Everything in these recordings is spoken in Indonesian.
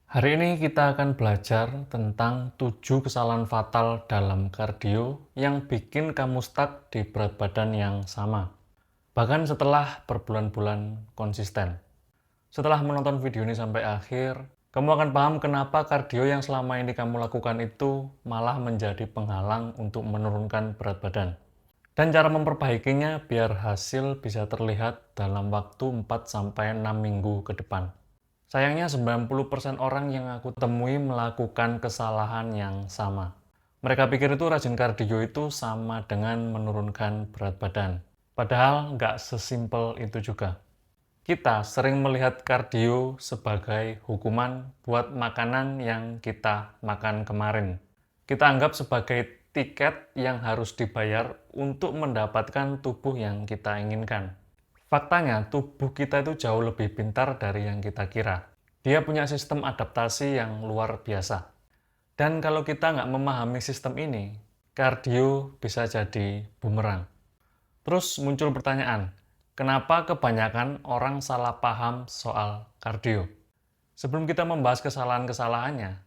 Hari ini kita akan belajar tentang 7 kesalahan fatal dalam kardio yang bikin kamu stuck di berat badan yang sama. Bahkan setelah berbulan-bulan konsisten. Setelah menonton video ini sampai akhir, kamu akan paham kenapa kardio yang selama ini kamu lakukan itu malah menjadi penghalang untuk menurunkan berat badan. Dan cara memperbaikinya biar hasil bisa terlihat dalam waktu 4-6 minggu ke depan. Sayangnya 90% orang yang aku temui melakukan kesalahan yang sama. Mereka pikir itu rajin kardio itu sama dengan menurunkan berat badan. Padahal nggak sesimpel itu juga. Kita sering melihat kardio sebagai hukuman buat makanan yang kita makan kemarin. Kita anggap sebagai tiket yang harus dibayar untuk mendapatkan tubuh yang kita inginkan. Faktanya, tubuh kita itu jauh lebih pintar dari yang kita kira. Dia punya sistem adaptasi yang luar biasa. Dan kalau kita nggak memahami sistem ini, kardio bisa jadi bumerang. Terus muncul pertanyaan, kenapa kebanyakan orang salah paham soal kardio? Sebelum kita membahas kesalahan-kesalahannya,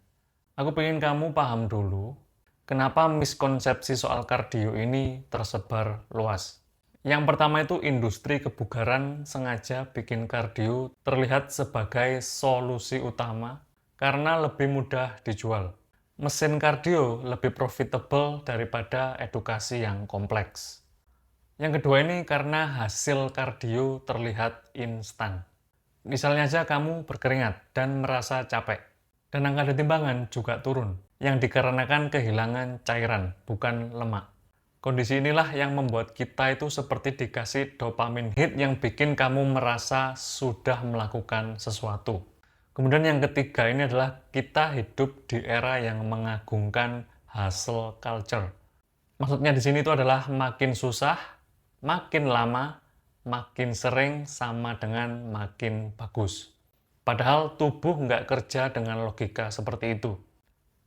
aku ingin kamu paham dulu kenapa miskonsepsi soal kardio ini tersebar luas. Yang pertama itu industri kebugaran sengaja bikin kardio terlihat sebagai solusi utama karena lebih mudah dijual. Mesin kardio lebih profitable daripada edukasi yang kompleks. Yang kedua ini karena hasil kardio terlihat instan. Misalnya aja kamu berkeringat dan merasa capek, dan angka timbangan juga turun, yang dikarenakan kehilangan cairan, bukan lemak. Kondisi inilah yang membuat kita itu seperti dikasih dopamin hit yang bikin kamu merasa sudah melakukan sesuatu. Kemudian yang ketiga ini adalah kita hidup di era yang mengagungkan hustle culture. Maksudnya di sini itu adalah makin susah, makin lama, makin sering sama dengan makin bagus. Padahal tubuh nggak kerja dengan logika seperti itu.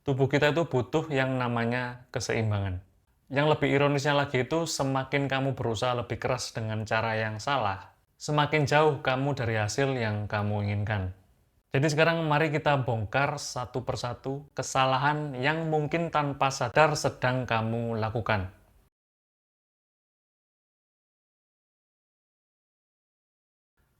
Tubuh kita itu butuh yang namanya keseimbangan. Yang lebih ironisnya lagi itu semakin kamu berusaha lebih keras dengan cara yang salah, semakin jauh kamu dari hasil yang kamu inginkan. Jadi sekarang mari kita bongkar satu persatu kesalahan yang mungkin tanpa sadar sedang kamu lakukan.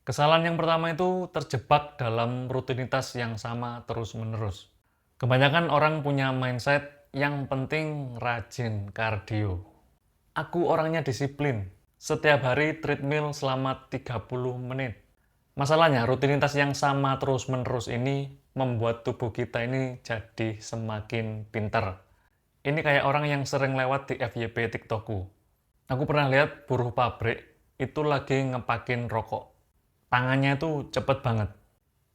Kesalahan yang pertama itu terjebak dalam rutinitas yang sama terus-menerus. Kebanyakan orang punya mindset yang penting rajin kardio. Aku orangnya disiplin. Setiap hari treadmill selama 30 menit. Masalahnya, rutinitas yang sama terus-menerus ini membuat tubuh kita ini jadi semakin pintar. Ini kayak orang yang sering lewat di FYP TikTokku. Aku pernah lihat buruh pabrik itu lagi ngepakin rokok. Tangannya itu cepet banget.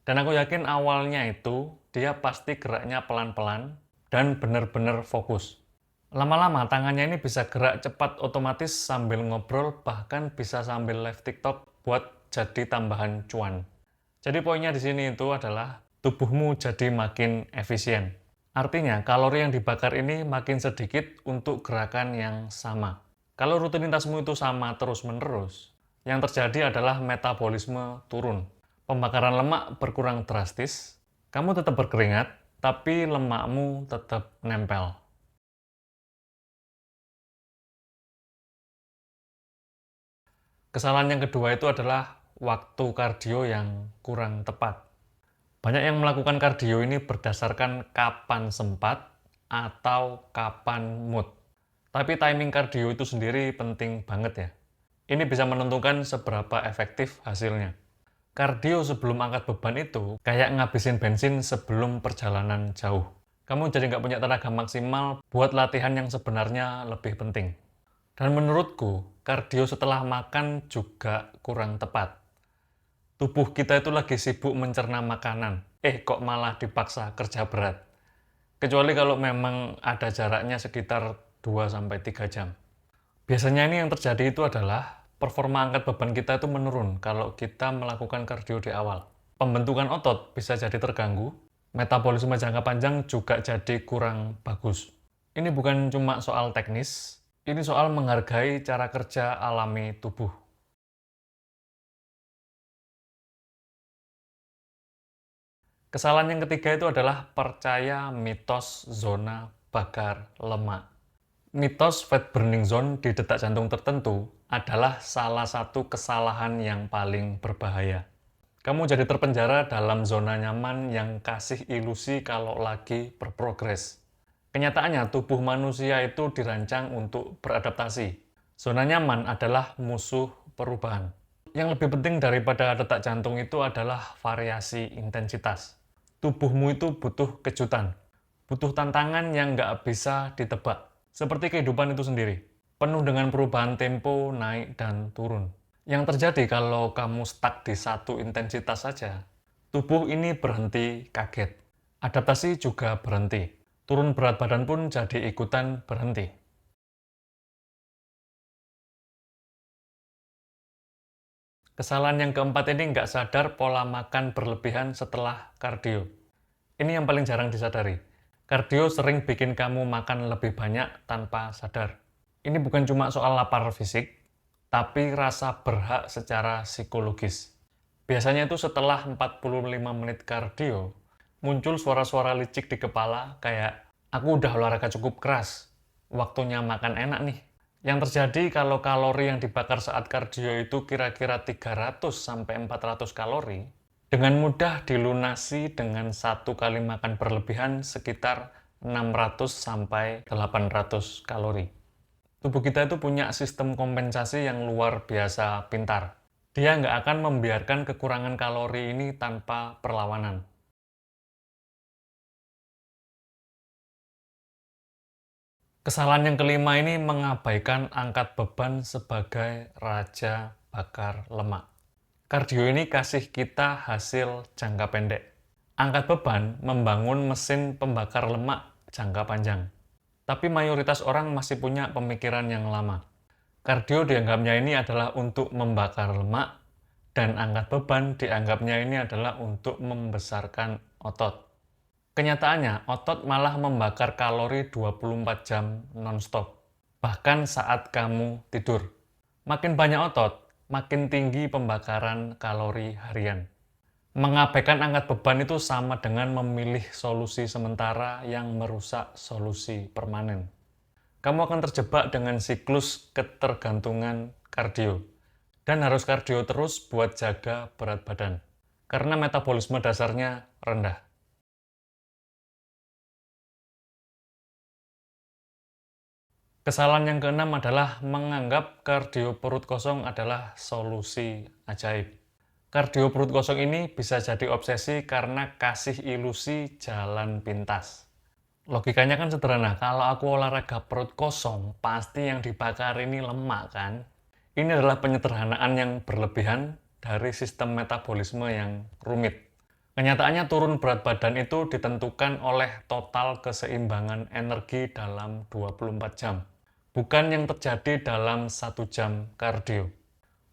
Dan aku yakin awalnya itu dia pasti geraknya pelan-pelan dan benar-benar fokus. Lama-lama tangannya ini bisa gerak cepat otomatis sambil ngobrol, bahkan bisa sambil live TikTok buat jadi tambahan cuan. Jadi poinnya di sini itu adalah tubuhmu jadi makin efisien. Artinya kalori yang dibakar ini makin sedikit untuk gerakan yang sama. Kalau rutinitasmu itu sama terus-menerus, yang terjadi adalah metabolisme turun. Pembakaran lemak berkurang drastis, kamu tetap berkeringat, tapi lemakmu tetap nempel. Kesalahan yang kedua itu adalah waktu kardio yang kurang tepat. Banyak yang melakukan kardio ini berdasarkan kapan sempat atau kapan mood. Tapi timing kardio itu sendiri penting banget ya. Ini bisa menentukan seberapa efektif hasilnya. Kardio sebelum angkat beban itu kayak ngabisin bensin sebelum perjalanan jauh. Kamu jadi nggak punya tenaga maksimal buat latihan yang sebenarnya lebih penting. Dan menurutku, kardio setelah makan juga kurang tepat. Tubuh kita itu lagi sibuk mencerna makanan. Kok malah dipaksa kerja berat. Kecuali kalau memang ada jaraknya sekitar 2-3 jam. Biasanya ini yang terjadi itu adalah performa angkat beban kita itu menurun kalau kita melakukan kardio di awal. Pembentukan otot bisa jadi terganggu, metabolisme jangka panjang juga jadi kurang bagus. Ini bukan cuma soal teknis, ini soal menghargai cara kerja alami tubuh. Kesalahan yang ketiga itu adalah percaya mitos zona bakar lemak. Mitos fat burning zone di detak jantung tertentu adalah salah satu kesalahan yang paling berbahaya. Kamu jadi terpenjara dalam zona nyaman yang kasih ilusi kalau lagi berprogres. Kenyataannya, tubuh manusia itu dirancang untuk beradaptasi. Zona nyaman adalah musuh perubahan. Yang lebih penting daripada detak jantung itu adalah variasi intensitas. Tubuhmu itu butuh kejutan, butuh tantangan yang nggak bisa ditebak. Seperti kehidupan itu sendiri, penuh dengan perubahan tempo, naik dan turun. Yang terjadi kalau kamu stuck di satu intensitas saja, tubuh ini berhenti kaget. Adaptasi juga berhenti. Turun berat badan pun jadi ikutan berhenti. Kesalahan yang keempat ini nggak sadar pola makan berlebihan setelah kardio. Ini yang paling jarang disadari. Kardio sering bikin kamu makan lebih banyak tanpa sadar. Ini bukan cuma soal lapar fisik, tapi rasa berhak secara psikologis. Biasanya itu setelah 45 menit kardio, muncul suara-suara licik di kepala kayak, aku udah olahraga cukup keras, waktunya makan enak nih. Yang terjadi kalau kalori yang dibakar saat kardio itu kira-kira 300-400 kalori, dengan mudah dilunasi dengan satu kali makan berlebihan sekitar 600-800 kalori. Tubuh kita itu punya sistem kompensasi yang luar biasa pintar. Dia nggak akan membiarkan kekurangan kalori ini tanpa perlawanan. Kesalahan yang kelima ini mengabaikan angkat beban sebagai raja bakar lemak. Kardio ini kasih kita hasil jangka pendek. Angkat beban membangun mesin pembakar lemak jangka panjang. Tapi mayoritas orang masih punya pemikiran yang lama. Kardio dianggapnya ini adalah untuk membakar lemak, dan angkat beban dianggapnya ini adalah untuk membesarkan otot. Kenyataannya, otot malah membakar kalori 24 jam non-stop, bahkan saat kamu tidur. Makin banyak otot, makin tinggi pembakaran kalori harian. Mengabaikan angkat beban itu sama dengan memilih solusi sementara yang merusak solusi permanen. Kamu akan terjebak dengan siklus ketergantungan kardio, dan harus kardio terus buat jaga berat badan, karena metabolisme dasarnya rendah. Kesalahan yang keenam adalah menganggap kardio perut kosong adalah solusi ajaib. Kardio perut kosong ini bisa jadi obsesi karena kasih ilusi jalan pintas. Logikanya kan sederhana, kalau aku olahraga perut kosong, pasti yang dibakar ini lemak kan? Ini adalah penyederhanaan yang berlebihan dari sistem metabolisme yang rumit. Kenyataannya turun berat badan itu ditentukan oleh total keseimbangan energi dalam 24 jam. Bukan yang terjadi dalam 1 jam kardio.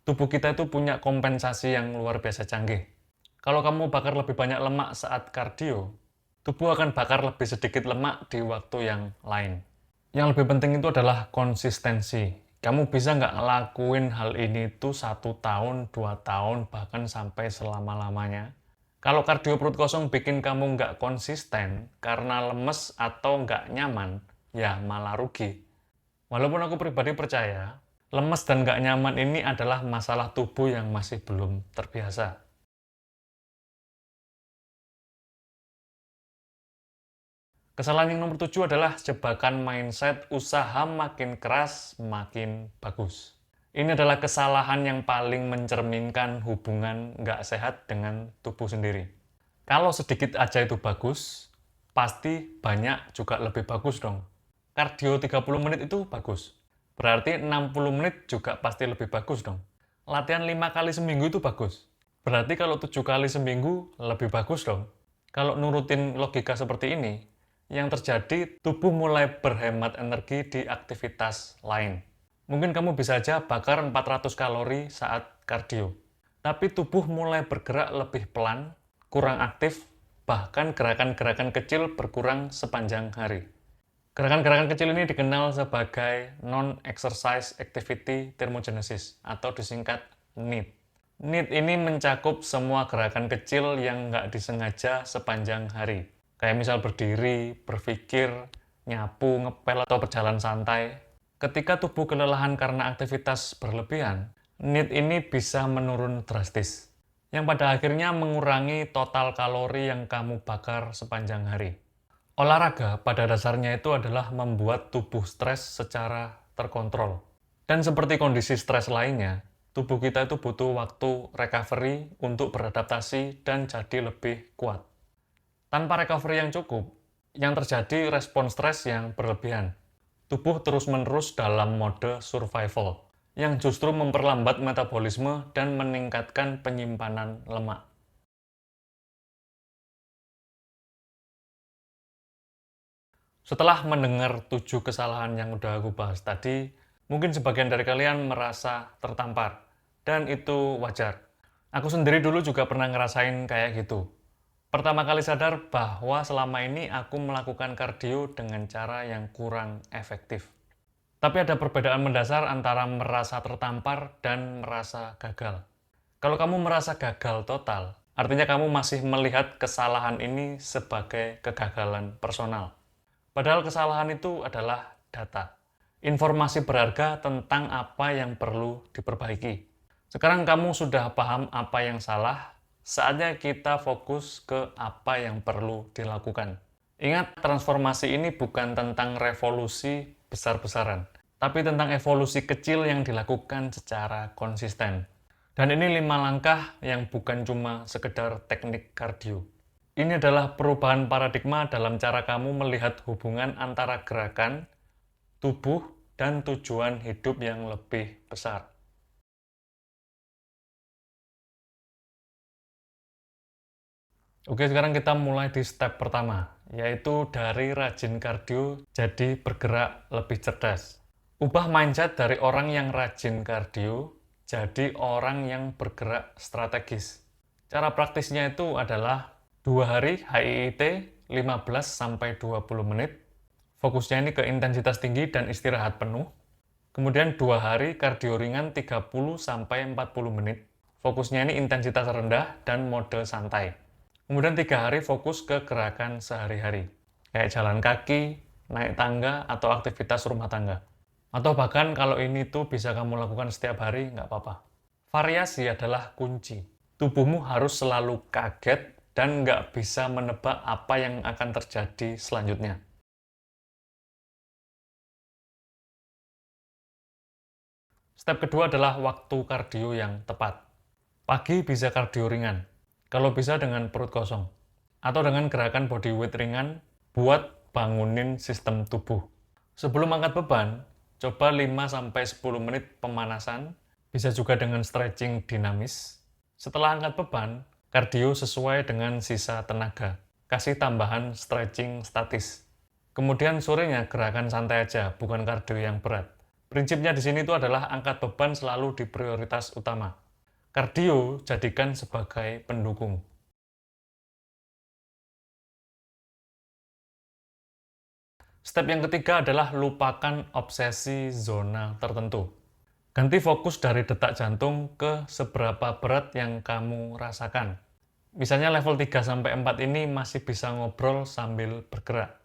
Tubuh kita itu punya kompensasi yang luar biasa canggih. Kalau kamu bakar lebih banyak lemak saat kardio, tubuh akan bakar lebih sedikit lemak di waktu yang lain. Yang lebih penting itu adalah konsistensi. Kamu bisa nggak ngelakuin hal ini tuh 1 tahun, 2 tahun, bahkan sampai selama-lamanya. Kalau kardio perut kosong bikin kamu nggak konsisten karena lemes atau nggak nyaman, ya malah rugi. Walaupun aku pribadi percaya, lemes dan nggak nyaman ini adalah masalah tubuh yang masih belum terbiasa. Kesalahan yang nomor 7 adalah jebakan mindset usaha makin keras, makin bagus. Ini adalah kesalahan yang paling mencerminkan hubungan nggak sehat dengan tubuh sendiri. Kalau sedikit aja itu bagus, pasti banyak juga lebih bagus dong. Kardio 30 menit itu bagus. Berarti 60 menit juga pasti lebih bagus dong. Latihan 5 kali seminggu itu bagus. Berarti kalau 7 kali seminggu lebih bagus dong. Kalau nurutin logika seperti ini, yang terjadi tubuh mulai berhemat energi di aktivitas lain. Mungkin kamu bisa aja bakar 400 kalori saat kardio. Tapi tubuh mulai bergerak lebih pelan, kurang aktif, bahkan gerakan-gerakan kecil berkurang sepanjang hari. Gerakan-gerakan kecil ini dikenal sebagai Non-Exercise Activity Thermogenesis atau disingkat NEAT. NEAT ini mencakup semua gerakan kecil yang nggak disengaja sepanjang hari. Kayak misal berdiri, berpikir, nyapu, ngepel, atau berjalan santai. Ketika tubuh kelelahan karena aktivitas berlebihan, NEAT ini bisa menurun drastis, yang pada akhirnya mengurangi total kalori yang kamu bakar sepanjang hari. Olahraga pada dasarnya itu adalah membuat tubuh stres secara terkontrol. Dan seperti kondisi stres lainnya, tubuh kita itu butuh waktu recovery untuk beradaptasi dan jadi lebih kuat. Tanpa recovery yang cukup, yang terjadi respon stres yang berlebihan. Tubuh terus-menerus dalam mode survival, yang justru memperlambat metabolisme dan meningkatkan penyimpanan lemak. Setelah mendengar 7 kesalahan yang udah aku bahas tadi, mungkin sebagian dari kalian merasa tertampar, dan itu wajar. Aku sendiri dulu juga pernah ngerasain kayak gitu. Pertama kali sadar bahwa selama ini aku melakukan kardio dengan cara yang kurang efektif. Tapi ada perbedaan mendasar antara merasa tertampar dan merasa gagal. Kalau kamu merasa gagal total, artinya kamu masih melihat kesalahan ini sebagai kegagalan personal. Padahal kesalahan itu adalah data. Informasi berharga tentang apa yang perlu diperbaiki. Sekarang kamu sudah paham apa yang salah, saatnya kita fokus ke apa yang perlu dilakukan. Ingat, transformasi ini bukan tentang revolusi besar-besaran, tapi tentang evolusi kecil yang dilakukan secara konsisten. Dan ini 5 langkah yang bukan cuma sekedar teknik kardio. Ini adalah perubahan paradigma dalam cara kamu melihat hubungan antara gerakan, tubuh, dan tujuan hidup yang lebih besar. Oke, sekarang kita mulai di step pertama, yaitu dari rajin kardio jadi bergerak lebih cerdas. Ubah mindset dari orang yang rajin kardio jadi orang yang bergerak strategis. Cara praktisnya itu adalah 2 hari HIIT 15-20 menit. Fokusnya ini ke intensitas tinggi dan istirahat penuh. Kemudian 2 hari kardio ringan 30-40 menit. Fokusnya ini intensitas rendah dan mode santai. Kemudian 3 hari fokus ke gerakan sehari-hari. Kayak jalan kaki, naik tangga, atau aktivitas rumah tangga. Atau bahkan kalau ini tuh bisa kamu lakukan setiap hari, nggak apa-apa. Variasi adalah kunci. Tubuhmu harus selalu kaget dan nggak bisa menebak apa yang akan terjadi selanjutnya. Step kedua adalah waktu kardio yang tepat. Pagi bisa kardio ringan, kalau bisa dengan perut kosong. Atau dengan gerakan body weight ringan buat bangunin sistem tubuh. Sebelum angkat beban, coba 5-10 menit pemanasan, bisa juga dengan stretching dinamis. Setelah angkat beban, kardio sesuai dengan sisa tenaga. Kasih tambahan stretching statis. Kemudian sorenya gerakan santai aja, bukan kardio yang berat. Prinsipnya di sini itu adalah angkat beban selalu di prioritas utama. Kardio jadikan sebagai pendukung. Step yang ketiga adalah lupakan obsesi zona tertentu. Ganti fokus dari detak jantung ke seberapa berat yang kamu rasakan. Misalnya level 3-4 ini masih bisa ngobrol sambil bergerak.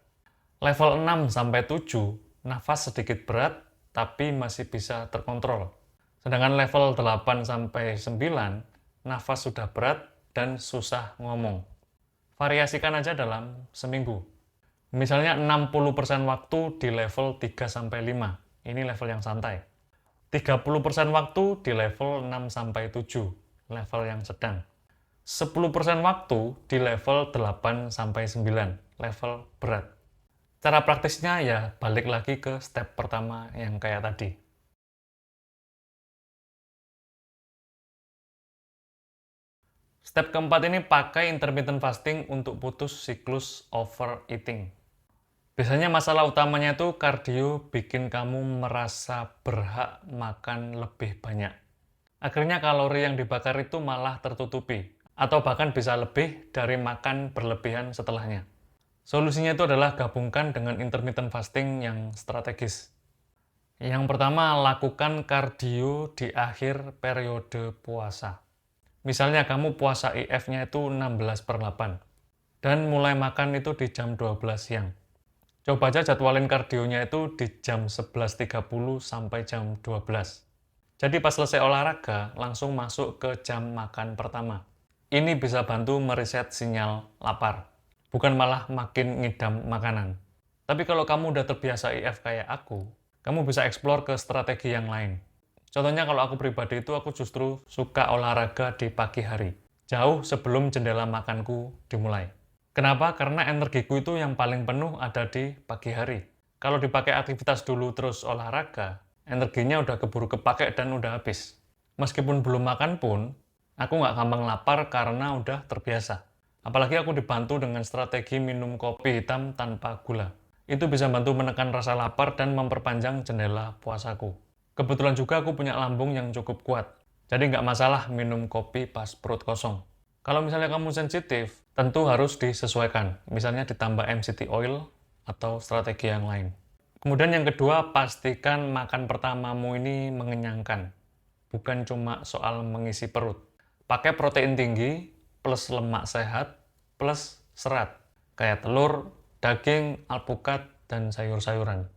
Level 6-7, nafas sedikit berat tapi masih bisa terkontrol. Sedangkan level 8-9, nafas sudah berat dan susah ngomong. Variasikan aja dalam seminggu. Misalnya 60% waktu di level 3-5. Ini level yang santai. 30% waktu di level 6-7. Level yang sedang. 10% waktu di level 8-9. Level berat. Cara praktisnya ya balik lagi ke step pertama yang kayak tadi. Step keempat ini pakai intermittent fasting untuk putus siklus overeating. Biasanya masalah utamanya itu kardio bikin kamu merasa berhak makan lebih banyak. Akhirnya kalori yang dibakar itu malah tertutupi, atau bahkan bisa lebih dari makan berlebihan setelahnya. Solusinya itu adalah gabungkan dengan intermittent fasting yang strategis. Yang pertama, lakukan kardio di akhir periode puasa. Misalnya kamu puasa IF-nya itu 16/8 dan mulai makan itu di jam 12 siang. Coba aja jadwalin kardionya itu di jam 11.30 sampai jam 12. Jadi pas selesai olahraga, langsung masuk ke jam makan pertama. Ini bisa bantu mereset sinyal lapar, bukan malah makin ngidam makanan. Tapi kalau kamu udah terbiasa IF kayak aku, kamu bisa eksplor ke strategi yang lain. Contohnya kalau aku pribadi itu aku justru suka olahraga di pagi hari, jauh sebelum jendela makanku dimulai. Kenapa? Karena energiku itu yang paling penuh ada di pagi hari. Kalau dipakai aktivitas dulu terus olahraga, energinya udah keburu kepake dan udah habis. Meskipun belum makan pun, aku nggak gampang lapar karena udah terbiasa. Apalagi aku dibantu dengan strategi minum kopi hitam tanpa gula. Itu bisa bantu menekan rasa lapar dan memperpanjang jendela puasaku. Kebetulan juga aku punya lambung yang cukup kuat, jadi nggak masalah minum kopi pas perut kosong. Kalau misalnya kamu sensitif, tentu harus disesuaikan, misalnya ditambah MCT oil atau strategi yang lain. Kemudian yang kedua, pastikan makan pertamamu ini mengenyangkan, bukan cuma soal mengisi perut. Pakai protein tinggi, plus lemak sehat, plus serat, kayak telur, daging, alpukat, dan sayur-sayuran.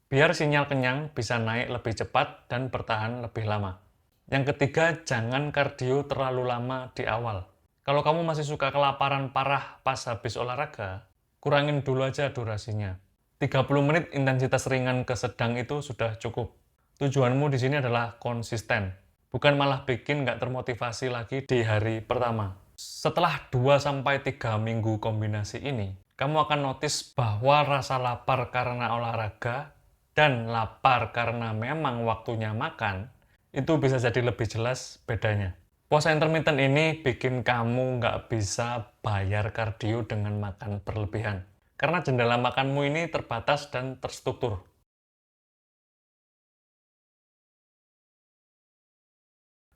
Biar sinyal kenyang bisa naik lebih cepat dan bertahan lebih lama. Yang ketiga, jangan kardio terlalu lama di awal. Kalau kamu masih suka kelaparan parah pas habis olahraga, kurangin dulu aja durasinya. 30 menit intensitas ringan ke sedang itu sudah cukup. Tujuanmu di sini adalah konsisten, bukan malah bikin nggak termotivasi lagi di hari pertama. Setelah 2-3 minggu kombinasi ini, kamu akan notice bahwa rasa lapar karena olahraga dan lapar karena memang waktunya makan, itu bisa jadi lebih jelas bedanya. Puasa intermittent ini bikin kamu nggak bisa bayar kardio dengan makan berlebihan. Karena jendela makanmu ini terbatas dan terstruktur.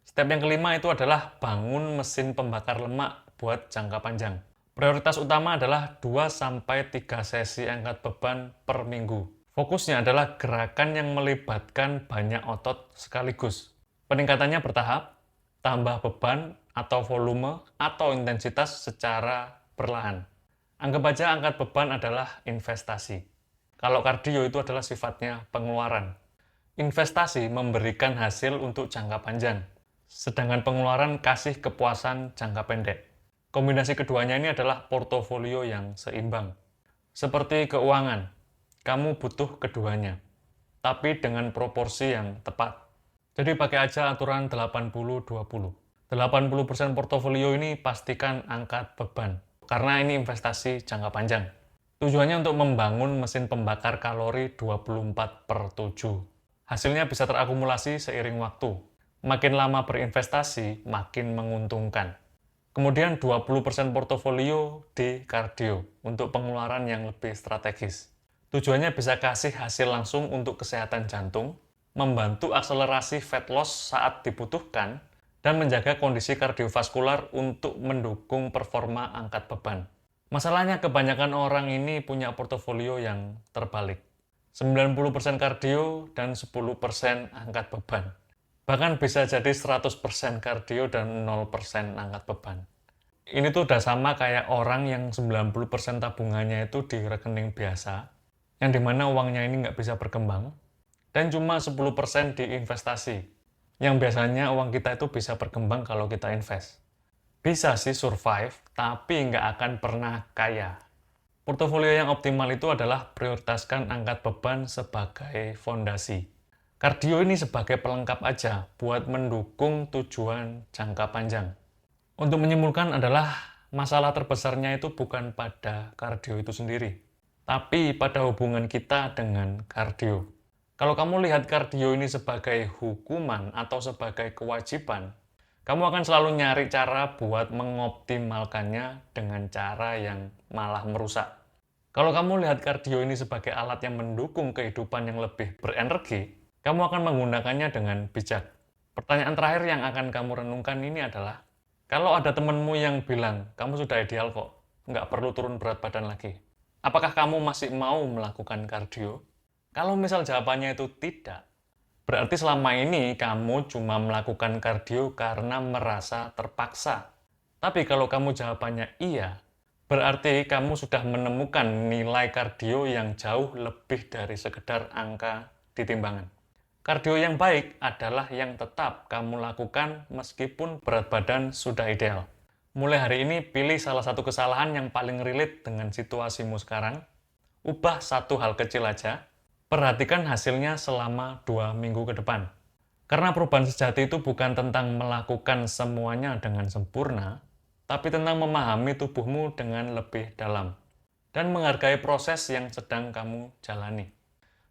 Step yang kelima itu adalah bangun mesin pembakar lemak buat jangka panjang. Prioritas utama adalah 2-3 sesi angkat beban per minggu. Fokusnya adalah gerakan yang melibatkan banyak otot sekaligus. Peningkatannya bertahap, tambah beban atau volume atau intensitas secara perlahan. Anggap aja angkat beban adalah investasi. Kalau kardio itu adalah sifatnya pengeluaran. Investasi memberikan hasil untuk jangka panjang, sedangkan pengeluaran kasih kepuasan jangka pendek. Kombinasi keduanya ini adalah portofolio yang seimbang. Seperti keuangan, kamu butuh keduanya, tapi dengan proporsi yang tepat. Jadi pakai aja aturan 80-20. 80% portofolio ini pastikan angkat beban, karena ini investasi jangka panjang. Tujuannya untuk membangun mesin pembakar kalori 24/7. Hasilnya bisa terakumulasi seiring waktu. Makin lama berinvestasi, makin menguntungkan. Kemudian 20% portofolio di kardio untuk pengeluaran yang lebih strategis. Tujuannya bisa kasih hasil langsung untuk kesehatan jantung, membantu akselerasi fat loss saat dibutuhkan, dan menjaga kondisi kardiovaskular untuk mendukung performa angkat beban. Masalahnya kebanyakan orang ini punya portofolio yang terbalik. 90% kardio dan 10% angkat beban. Bahkan bisa jadi 100% kardio dan 0% angkat beban. Ini tuh udah sama kayak orang yang 90% tabungannya itu di rekening biasa, yang dimana uangnya ini nggak bisa berkembang, dan cuma 10% diinvestasi, yang biasanya uang kita itu bisa berkembang kalau kita invest. Bisa sih survive, tapi nggak akan pernah kaya. Portofolio yang optimal itu adalah prioritaskan angkat beban sebagai fondasi. Kardio ini sebagai pelengkap aja buat mendukung tujuan jangka panjang. Untuk menyimpulkan adalah masalah terbesarnya itu bukan pada kardio itu sendiri, tapi pada hubungan kita dengan kardio. Kalau kamu lihat kardio ini sebagai hukuman atau sebagai kewajiban, kamu akan selalu nyari cara buat mengoptimalkannya dengan cara yang malah merusak. Kalau kamu lihat kardio ini sebagai alat yang mendukung kehidupan yang lebih berenergi, kamu akan menggunakannya dengan bijak. Pertanyaan terakhir yang akan kamu renungkan ini adalah, kalau ada temenmu yang bilang, kamu sudah ideal kok, nggak perlu turun berat badan lagi, apakah kamu masih mau melakukan kardio? Kalau misal jawabannya itu tidak, Berarti selama ini kamu cuma melakukan kardio karena merasa terpaksa. Tapi kalau kamu jawabannya iya, berarti kamu sudah menemukan nilai kardio yang jauh lebih dari sekedar angka di timbangan. Kardio yang baik adalah yang tetap kamu lakukan meskipun berat badan sudah ideal. Mulai hari ini, pilih salah satu kesalahan yang paling relate dengan situasimu sekarang. Ubah satu hal kecil aja. Perhatikan hasilnya selama 2 minggu ke depan. Karena perubahan sejati itu bukan tentang melakukan semuanya dengan sempurna, tapi tentang memahami tubuhmu dengan lebih dalam. Dan menghargai proses yang sedang kamu jalani.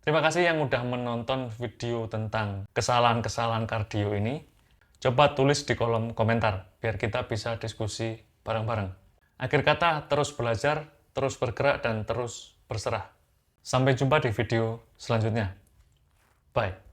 Terima kasih yang udah menonton video tentang kesalahan-kesalahan kardio ini. Coba tulis di kolom komentar, biar kita bisa diskusi bareng-bareng. Akhir kata, terus belajar, terus bergerak, dan terus berserah. Sampai jumpa di video selanjutnya. Bye.